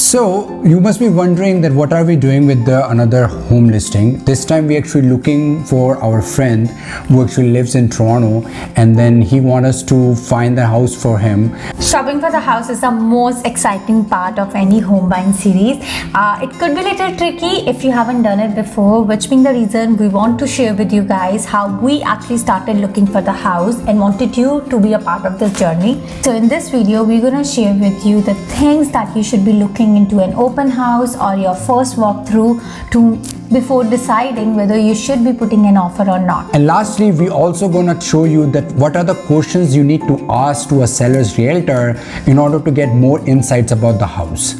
So you must be wondering that what are we doing with the another home listing. This time we actually looking for our friend who actually lives in Toronto, and then he wants us to find the house for him. Shopping for the house is the most exciting part of any home buying series. It could be a little tricky if you haven't done it before, which being the reason we want to share with you guys how we actually started looking for the house and wanted you to be a part of this journey. So in this video, we're gonna share with you the things that you should be looking into an open house or your first walkthrough before deciding whether you should be putting an offer or not. And lastly, we also gonna show you that what are the questions you need to ask to a seller's realtor in order to get more insights about the house.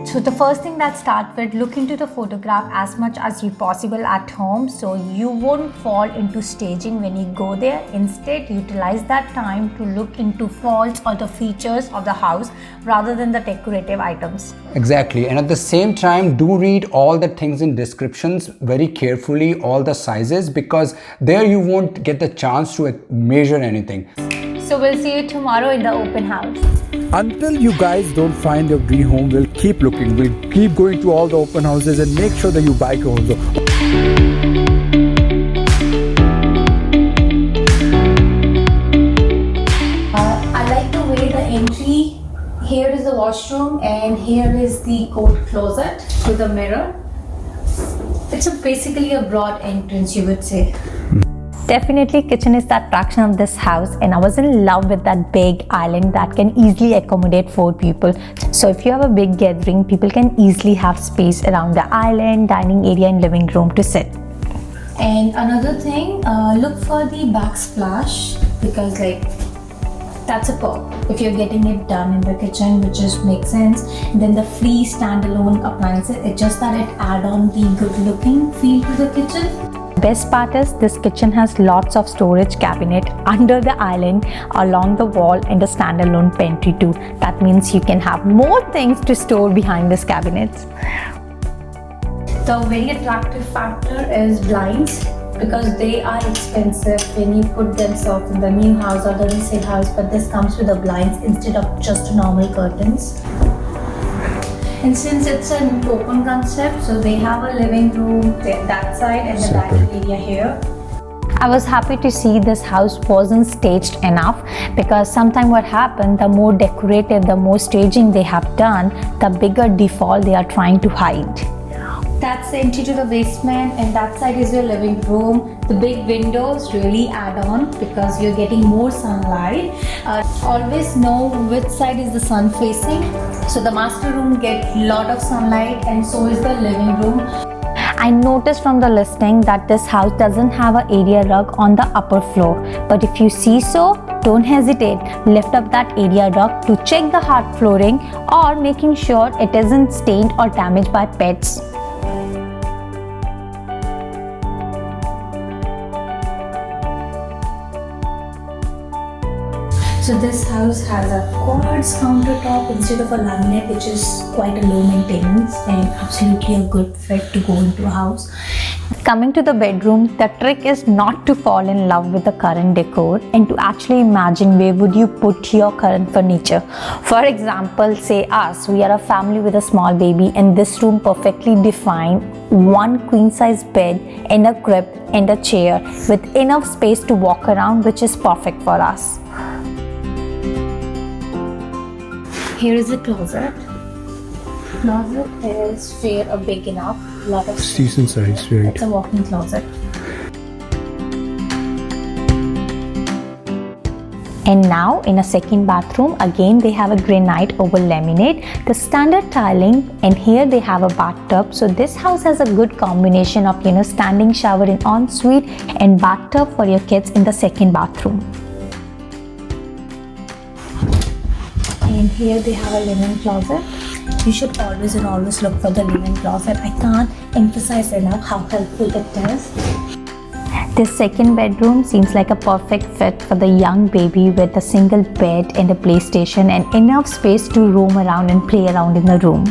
So the first thing that start with, look into the photograph as much as you possible at home so you won't fall into staging when you go there. Instead, utilize that time to look into faults or the features of the house rather than the decorative items. Exactly, and at the same time, do read all the things in descriptions very carefully, all the sizes, because there you won't get the chance to measure anything. So we'll see you tomorrow in the open house. Until you guys don't find your dream home, we'll keep looking. We'll keep going to all the open houses and make sure that you buy your home. I like the way the entry, here is the washroom and here is the coat closet with a mirror. It's basically a broad entrance, you would say. Definitely kitchen is the attraction of this house, and I was in love with that big island that can easily accommodate 4 people. So if you have a big gathering, people can easily have space around the island, dining area and living room to sit. And another thing, look for the backsplash, because that's a perk if you're getting it done in the kitchen, which just makes sense. And then the free standalone appliances, it's just that it add on the good looking feel to the kitchen. Best part is this kitchen has lots of storage cabinet under the island, along the wall, and a standalone pantry too. That means you can have more things to store behind these cabinets. The very attractive factor is blinds, because they are expensive when you put themselves in the new house or the resale house, but this comes with the blinds instead of just normal curtains. And since it's an open concept, so they have a living room that side and the dining area here. I was happy to see this house wasn't staged enough, because sometimes what happened, the more decorative, the more staging they have done, the bigger default they are trying to hide. That's the entry to the basement, and that side is your living room. The big windows really add on because you're getting more sunlight. Always know which side is the sun facing. So the master room gets a lot of sunlight, and so is the living room. I noticed from the listing that this house doesn't have an area rug on the upper floor, but if you see so, don't hesitate. Lift up that area rug to check the hard flooring or making sure it isn't stained or damaged by pets. So this house has a quartz countertop instead of a laminate, which is quite a low maintenance and absolutely a good fit to go into a house. Coming to the bedroom, the trick is not to fall in love with the current decor and to actually imagine where would you put your current furniture. For example, say us, we are a family with a small baby, and this room perfectly defined, one queen size bed and a crib and a chair with enough space to walk around, which is perfect for us. Here is the closet. Closet is fair or big enough. Lot of Decent size, right? It's a walk-in closet. And now in a second bathroom, again they have a granite over laminate, the standard tiling, and here they have a bathtub. So this house has a good combination of standing shower in ensuite and bathtub for your kids in the second bathroom. And here they have a linen closet. You should always look for the linen closet. I can't emphasize enough how helpful it is. This second bedroom seems like a perfect fit for the young baby, with a single bed and a PlayStation and enough space to roam around and play around in the room.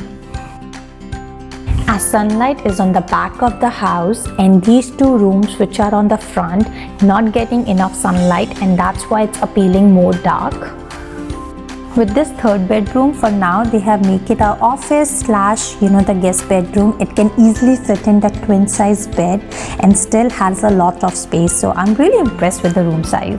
As sunlight is on the back of the house and these two rooms which are on the front not getting enough sunlight, and that's why it's appealing more dark. With this third bedroom, for now they have make it a office slash the guest bedroom. It can easily fit in the twin size bed and still has a lot of space, so I'm really impressed with the room size.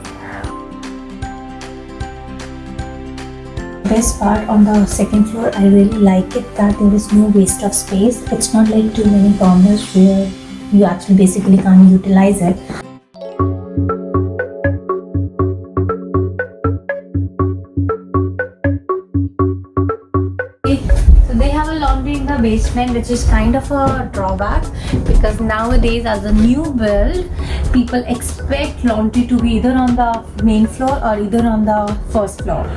Best part on the second floor, I really like it that there is no waste of space. It's not like too many corners where you actually basically can't utilize it. So they have a laundry in the basement, which is kind of a drawback because nowadays as a new build, people expect laundry to be either on the main floor or either on the first floor.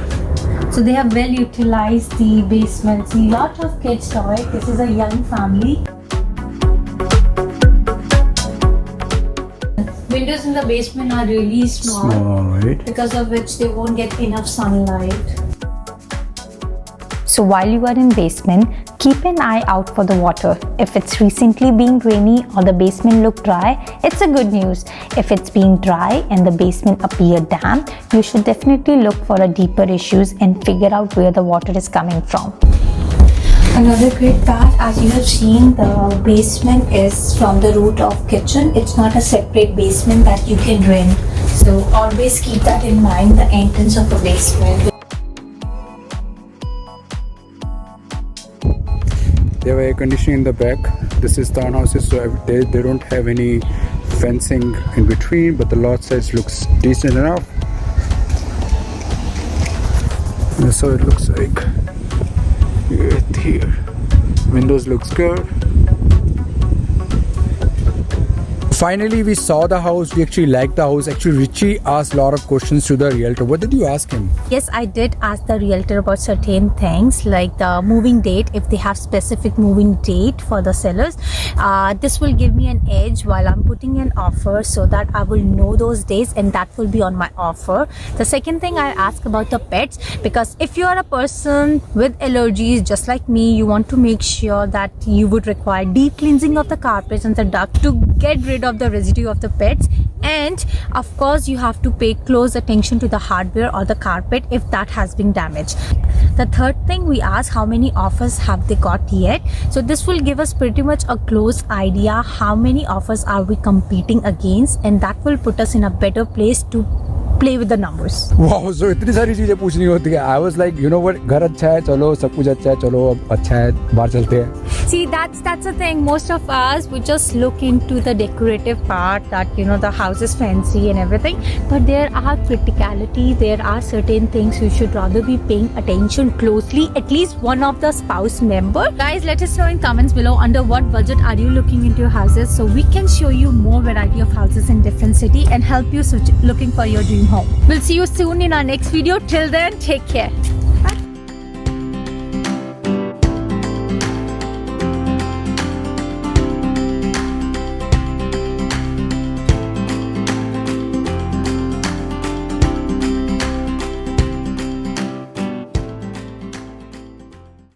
So they have well utilized the basement. See, lot of kids toys. This is a young family. Windows in the basement are really small, right? because of which they won't get enough sunlight. So while you are in basement, keep an eye out for the water. If it's recently been rainy or the basement look dry, it's a good news. If it's been dry and the basement appear damp, you should definitely look for a deeper issues and figure out where the water is coming from. Another great part, as you have seen, the basement is from the root of kitchen. It's not a separate basement that you can rent. So always keep that in mind, the entrance of a basement. They have air conditioning in the back. This is townhouses, so they don't have any fencing in between, but the lot size looks decent enough. That's how it looks like. Here. Windows looks good. Finally, we saw the house. We actually liked the house. Actually, Richie asked a lot of questions to the realtor. What did you ask him? Yes, I did ask the realtor about certain things like the moving date, if they have specific moving date for the sellers. This will give me an edge while I'm putting an offer, so that I will know those days and that will be on my offer. The second thing I ask about the pets, because if you are a person with allergies just like me, you want to make sure that you would require deep cleansing of the carpets and the duct to get rid of the residue of the pets, and of course you have to pay close attention to the hardware or the carpet if that has been damaged. The third thing we ask, how many offers have they got yet, so this will give us pretty much a close idea how many offers are we competing against, and that will put us in a better place to play with the numbers. Wow, so इतनी सारी चीजें पूछनी होती है. I was like, you know what, घर अच्छा है, चलो सब कुछ अच्छा है, चलो अब अच्छा है, बाहर चलते हैं. See, that's the thing. Most of us, we just look into the decorative part, that the house is fancy and everything, but there are criticality, there are certain things you should rather be paying attention closely, at least one of the spouse member. Guys, let us know in comments below under what budget are you looking into your houses, so we can show you more variety of houses in different city and help you looking for your dream home. We'll see you soon in our next video. Till then, take care.